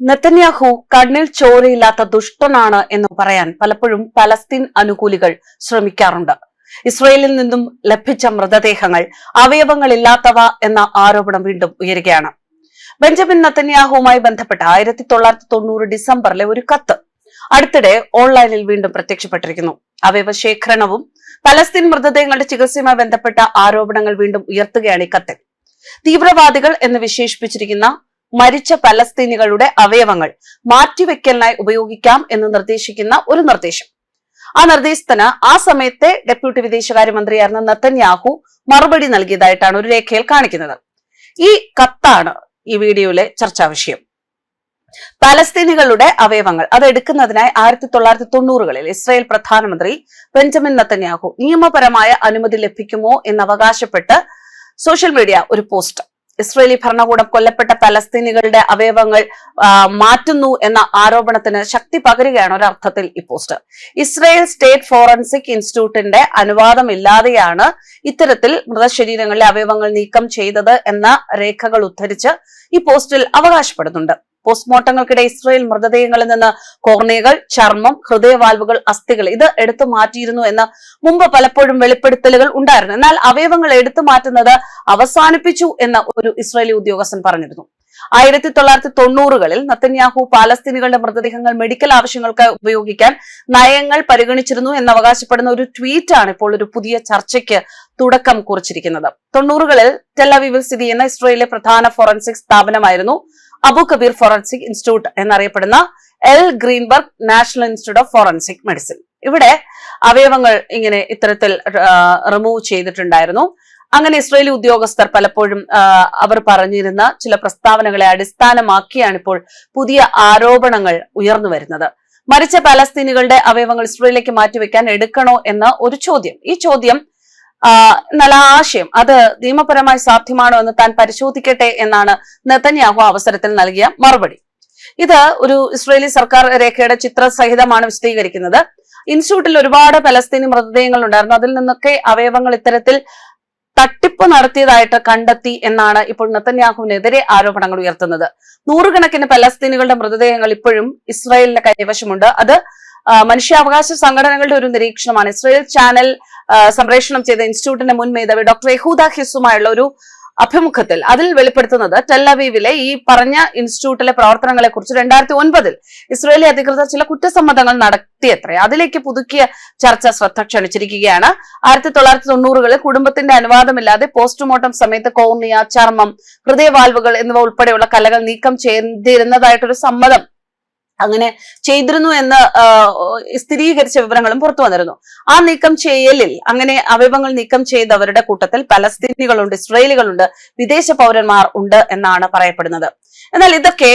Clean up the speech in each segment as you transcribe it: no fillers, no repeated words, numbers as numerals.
Netanyahu കണ്ണിൽ ചോരയില്ലാത്ത ദുഷ്ടനാണ് എന്ന് പറയാൻ പലപ്പോഴും പലസ്തീൻ അനുകൂലികൾ ശ്രമിക്കാറുണ്ട്. ഇസ്രയേലിൽ നിന്നും ലഭിച്ച മൃതദേഹങ്ങൾ അവയവങ്ങളില്ലാത്തവ എന്ന ആരോപണം വീണ്ടും ഉയരുകയാണ്. ബെഞ്ചമിൻ നെതന്യാഹുവുമായി ബന്ധപ്പെട്ട 1990 ഡിസംബറിലെ ഒരു കത്ത് അടുത്തിടെ ഓൺലൈനിൽ വീണ്ടും പ്രത്യക്ഷപ്പെട്ടിരിക്കുന്നു. അവയവ ശേഖരണവും പലസ്തീൻ മൃതദേഹങ്ങളുടെ ചികിത്സയുമായി ബന്ധപ്പെട്ട ആരോപണങ്ങൾ വീണ്ടും ഉയർത്തുകയാണ് ഈ കത്തിൽ. തീവ്രവാദികൾ എന്ന് വിശേഷിപ്പിച്ചിരിക്കുന്ന മരിച്ച പലസ്തീനികളുടെ അവയവങ്ങൾ മാറ്റിവെക്കലിനായി ഉപയോഗിക്കാം എന്ന് നിർദ്ദേശിക്കുന്ന ഒരു നിർദ്ദേശം. ആ നിർദ്ദേശത്തിന് ആ സമയത്തെ ഡെപ്യൂട്ടി വിദേശകാര്യമന്ത്രിയായിരുന്ന നെതന്യാഹു മറുപടി നൽകിയതായിട്ടാണ് ഒരു രേഖയിൽ കാണിക്കുന്നത്. ഈ കത്താണ് ഈ വീഡിയോയിലെ ചർച്ചാ വിഷയം. പലസ്തീനികളുടെ അവയവങ്ങൾ അത് എടുക്കുന്നതിനായി 1990കളിൽ ഇസ്രായേൽ പ്രധാനമന്ത്രി ബെഞ്ചമിൻ നെതന്യാഹു നിയമപരമായ അനുമതി ലഭിക്കുമോ എന്ന് അവകാശപ്പെട്ട് സോഷ്യൽ മീഡിയ ഒരു പോസ്റ്റ്. ഇസ്രയേലി ഭരണകൂടം കൊല്ലപ്പെട്ട പലസ്തീനികളുടെ അവയവങ്ങൾ മാറ്റുന്നു എന്ന ആരോപണത്തിന് ശക്തി പകരുകയാണ് ഒരർത്ഥത്തിൽ ഈ പോസ്റ്റ്. ഇസ്രായേൽ സ്റ്റേറ്റ് ഫോറൻസിക് ഇൻസ്റ്റിറ്റ്യൂട്ടിന്റെ അനുവാദമില്ലാതെയാണ് ഇത്തരത്തിൽ മൃതശരീരങ്ങളിലെ അവയവങ്ങൾ നീക്കം ചെയ്തത് എന്ന രേഖകൾ ഉദ്ധരിച്ച് ഈ പോസ്റ്റിൽ അവകാശപ്പെടുന്നുണ്ട്. പോസ്റ്റ്മോർട്ടങ്ങൾക്കിടെ ഇസ്രയേൽ മൃതദേഹങ്ങളിൽ നിന്ന് കോർണിയകൾ, ചർമ്മം, ഹൃദയവാൽവുകൾ, അസ്ഥികൾ ഇത് എടുത്തു മാറ്റിയിരുന്നു എന്ന് മുമ്പ് പലപ്പോഴും വെളിപ്പെടുത്തലുകൾ ഉണ്ടായിരുന്നു. എന്നാൽ അവയവങ്ങൾ എടുത്തു മാറ്റുന്നത് അവസാനിപ്പിച്ചു എന്ന ഒരു ഇസ്രയേലി ഉദ്യോഗസ്ഥൻ പറഞ്ഞിരുന്നു. 1990കളിൽ നെതന്യാഹു പാലസ്തീനികളുടെ മൃതദേഹങ്ങൾ മെഡിക്കൽ ആവശ്യങ്ങൾക്ക് ഉപയോഗിക്കാൻ നയങ്ങൾ പരിഗണിച്ചിരുന്നു എന്നവകാശപ്പെടുന്ന ഒരു ട്വീറ്റാണ് ഇപ്പോൾ ഒരു പുതിയ ചർച്ചയ്ക്ക് തുടക്കം കുറിച്ചിരിക്കുന്നത്. 90കളിൽ ടെലവീവിൽ സ്ഥിതി ചെയ്യുന്ന ഇസ്രയേലിലെ പ്രധാന ഫോറൻസിക് സ്ഥാപനമായിരുന്നു അബു കബീർ ഫോറൻസിക് ഇൻസ്റ്റിറ്റ്യൂട്ട് എന്നറിയപ്പെടുന്ന L Greenberg national institute of forensic medicine. ഇവിടെ അവയവങ്ങൾ ഇങ്ങനെ ഇത്തരത്തിൽ റിമൂവ് ചെയ്തിട്ടുണ്ടായിരുന്നു. അങ്ങനെ ഇസ്രയേലി ഉദ്യോഗസ്ഥർ പലപ്പോഴും അവർ പറഞ്ഞിരുന്ന ചില പ്രസ്താവനകളെ അടിസ്ഥാനമാക്കിയാണ് ഇപ്പോൾ പുതിയ ആരോപണങ്ങൾ ഉയർന്നു വരുന്നത്. മരിച്ച പലസ്തീനികളുടെ അവയവങ്ങൾ ഇസ്രയേലിലേക്ക് മാറ്റിവെക്കാൻ എടുക്കണോ എന്ന ഒരു ചോദ്യം. ഈ ചോദ്യം നല്ല ആശയം, അത് നിയമപരമായി സാധ്യമാണോ എന്ന് താൻ പരിശോധിക്കട്ടെ എന്നാണ് നെതന്യാഹു അവസരത്തിൽ നൽകിയ മറുപടി. ഇത് ഒരു ഇസ്രയേലി സർക്കാർ രേഖയുടെ ചിത്രസഹിതമാണ് വിശദീകരിക്കുന്നത്. ഇൻസ്റ്റിറ്റ്യൂട്ടിൽ ഒരുപാട് പലസ്തീനി മൃതദേഹങ്ങൾ ഉണ്ടായിരുന്നു. അതിൽ നിന്നൊക്കെ അവയവങ്ങൾ ഇത്തരത്തിൽ തട്ടിപ്പ് നടത്തിയതായിട്ട് കണ്ടെത്തി എന്നാണ് ഇപ്പോൾ നെതന്യാഹുവിനെതിരെ ആരോപണങ്ങൾ ഉയർത്തുന്നത്. നൂറുകണക്കിന് പലസ്തീനികളുടെ മൃതദേഹങ്ങൾ ഇപ്പോഴും ഇസ്രായേലിന്റെ കൈവശമുണ്ട്. അത് മനുഷ്യാവകാശ സംഘടനകളുടെ ഒരു നിരീക്ഷണമാണ്. ഇസ്രായേൽ ചാനൽ സംപ്രേഷണം ചെയ്ത ഇൻസ്റ്റിറ്റ്യൂട്ടിന്റെ മുൻ മേധാവി ഡോക്ടർ യഹൂദ ഹിസുമായുള്ള ഒരു അഭിമുഖത്തിൽ അതിൽ വെളിപ്പെടുത്തുന്നത് ടെലവീവിലെ ഈ പറഞ്ഞ ഇൻസ്റ്റിറ്റ്യൂട്ടിലെ പ്രവർത്തനങ്ങളെ കുറിച്ച് 2009ൽ ഇസ്രായേലി അധികൃതർ ചില കുറ്റസമ്മതങ്ങൾ നടത്തിയത്രേ. അതിലേക്ക് പുതുക്കിയ ചർച്ച ശ്രദ്ധ ക്ഷണിച്ചിരിക്കുകയാണ്. 1990കളിൽ കുടുംബത്തിന്റെ അനുവാദമില്ലാതെ പോസ്റ്റ്മോർട്ടം സമയത്ത് കോർണിയ, ചർമ്മം, ഹൃദയവാൽവുകൾ എന്നിവ ഉൾപ്പെടെയുള്ള കലകൾ നീക്കം ചെയ്തിരുന്നതായിട്ടൊരു സമ്മതം അങ്ങനെ ചെയ്തിരുന്നു എന്ന് സ്ഥിരീകരിച്ച വിവരങ്ങളും പുറത്തു വന്നിരുന്നു. ആ നീക്കം ചെയ്യലിൽ അങ്ങനെ അവയവങ്ങൾ നീക്കം ചെയ്തവരുടെ കൂട്ടത്തിൽ പലസ്തീനികളുണ്ട്, ഇസ്രായേലികളുണ്ട്, വിദേശ പൗരന്മാർ ഉണ്ട് എന്നാണ് പറയപ്പെടുന്നത്. എന്നാൽ ഇതൊക്കെ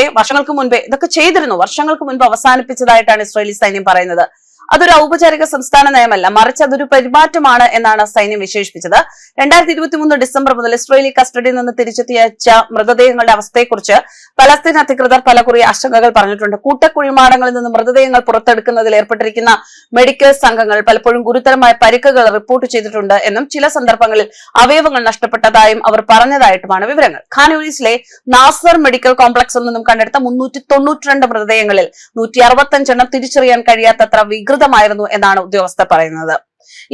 ഇതൊക്കെ ചെയ്തിരുന്നു, വർഷങ്ങൾക്ക് മുൻപ് അവസാനിപ്പിച്ചതായിട്ടാണ് ഇസ്രായേലി സൈന്യം പറയുന്നത്. അതൊരു ഔപചാരിക സംസ്ഥാന നയമല്ല, മറിച്ച് അതൊരു പെരുമാറ്റമാണ് എന്നാണ് സൈന്യം വിശേഷിപ്പിച്ചത്. 2023 ഡിസംബർ മുതൽ ഇസ്രായേലി കസ്റ്റഡിയിൽ നിന്ന് തിരിച്ചെത്തിയച്ച മൃതദേഹങ്ങളുടെ അവസ്ഥയെക്കുറിച്ച് പലസ്തീൻ അധികൃതർ പലകുറി ആശങ്കകൾ പറഞ്ഞിട്ടുണ്ട്. കൂട്ടക്കുഴിമാടങ്ങളിൽ നിന്ന് മൃതദേഹങ്ങൾ പുറത്തെടുക്കുന്നതിൽ ഏർപ്പെട്ടിരിക്കുന്ന മെഡിക്കൽ സംഘങ്ങൾ പലപ്പോഴും ഗുരുതരമായ പരിക്കുകൾ റിപ്പോർട്ട് ചെയ്തിട്ടുണ്ട് എന്നും ചില സന്ദർഭങ്ങളിൽ അവയവങ്ങൾ നഷ്ടപ്പെട്ടതായും അവർ പറഞ്ഞതായിട്ടുമാണ് വിവരങ്ങൾ. ഖാൻ യൂനിസിലെ നാസർ മെഡിക്കൽ കോംപ്ലക്സിൽ നിന്നും കണ്ടെടുത്ത 392 മൃതദേഹങ്ങളിൽ 165 എണ്ണം തിരിച്ചറിയാൻ കഴിയാത്തത്ര വികൃതമായിരുന്നു എന്നാണ് ഉദ്യോഗസ്ഥർ പറയുന്നത്.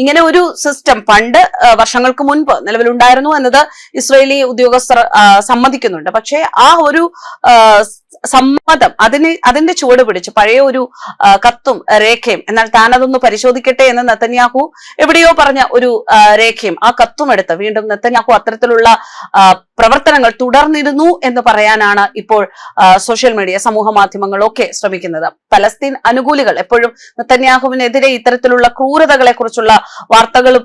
ഇങ്ങനെ ഒരു സിസ്റ്റം പണ്ട് വർഷങ്ങൾക്ക് മുൻപ് നിലവിലുണ്ടായിരുന്നു എന്നത് ഇസ്രായേലി ഉദ്യോഗസ്ഥർ സമ്മതിക്കുന്നുണ്ട്. പക്ഷേ ആ ഒരു സമ്മതം അതിന്റെ ചുവട് പിടിച്ച് പഴയ ഒരു കത്തും രേഖയും, എന്നാൽ താൻ അതൊന്ന് പരിശോധിക്കട്ടെ എന്ന് നെതന്യാഹു എവിടെയോ പറഞ്ഞ ഒരു രേഖയും ആ കത്തും എടുത്ത് വീണ്ടും നെതന്യാഹു അത്തരത്തിലുള്ള പ്രവർത്തനങ്ങൾ തുടർന്നിരുന്നു എന്ന് പറയാനാണ് ഇപ്പോൾ സോഷ്യൽ മീഡിയ, സമൂഹ മാധ്യമങ്ങളൊക്കെ ശ്രമിക്കുന്നത്. പലസ്തീൻ അനുകൂലികൾ എപ്പോഴും നെതന്യാഹുവിനെതിരെ ഇത്തരത്തിലുള്ള ക്രൂരതകളെ കുറിച്ചുള്ള വാർത്തകൾ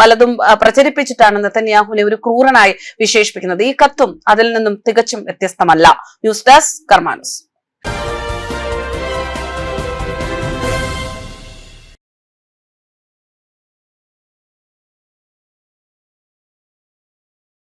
പലതും പ്രചരിപ്പിച്ചിട്ടാണ് നെതന്യാഹുവിനെ ഒരു ക്രൂരനായി വിശേഷിപ്പിക്കുന്നത്. ഈ കത്തും അതിൽ നിന്നും തികച്ചും വ്യത്യസ്തമല്ല. News desk കർമാനസ്.